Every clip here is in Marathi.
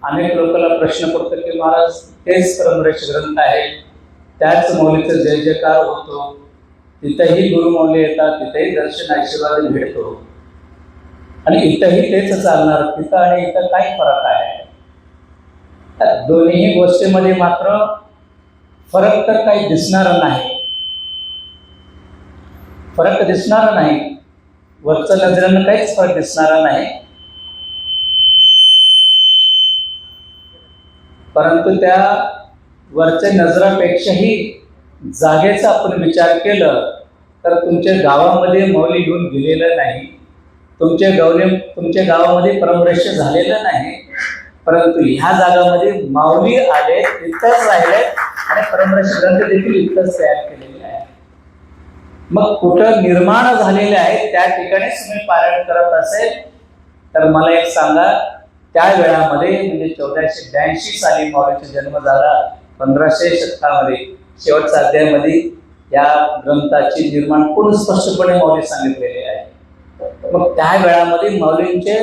अनेक लोकांना प्रश्न पडतो की महाराज तेच क्रमरेष ग्रंथ आहे, त्याच मौलीचा जय जयकार होतो, तिथेही गुरुमौली येतात, तिथेही दर्शन आशीर्वाद भेटतो आणि इथंही तेच चालणार, तिथं आणि इथं काय फरक आहे? दोन्ही गोष्टींमध्ये मात्र फरक तर काही दिसणार नाही, फरक दिसणार नाही, वरच्या नजरेनं काहीच फरक दिसणार नाही. परंतु त्या वरच्या नजरापेक्षाही जागेचा आपण विचार केलं तर तुमच्या गावामध्ये मौली घेऊन गेलेलं नाही, तुमच्या गावामध्ये परमरेष झालेलं नाही, परंतु ह्या जागामध्ये माऊली आले, इथंच राहिले आणि परमरेष ग्रंथ देखील इथंच तयार केलेले आहे. मग कुठं निर्माण झालेले आहे त्या ठिकाणीच तुम्ही पारायण करत असेल तर मला एक सांगा, त्या वेळामध्ये म्हणजे 1482 साली माऊलीचा जन्म झाला, 1500 शतकामध्ये शेवटच्या अध्यायामध्ये या ग्रंथाची निर्माण पूर्ण स्पष्टपणे माऊली सांगितलेले आहे. मग त्या वेळामध्ये माऊलींचे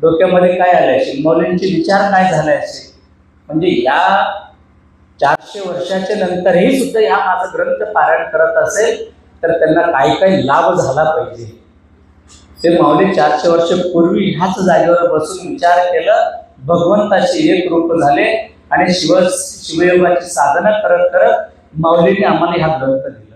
डोक्यामध्ये काय आले असेल, माऊलींचे विचार काय झाले असेल, म्हणजे या 400 वर्षाच्या नंतरही सुद्धा हा माझा ग्रंथ पारायण करत असेल तर त्यांना काही काही लाभ झाला पाहिजे. ते माऊली 400 वर्षापूर्वी ह्याच जागेवर बसून विचार केलं, भगवंताचे एक रूप झाले आणि शिवयोगाची साधना करत करत माऊलीने आम्हाला हा ग्रंथ दिला.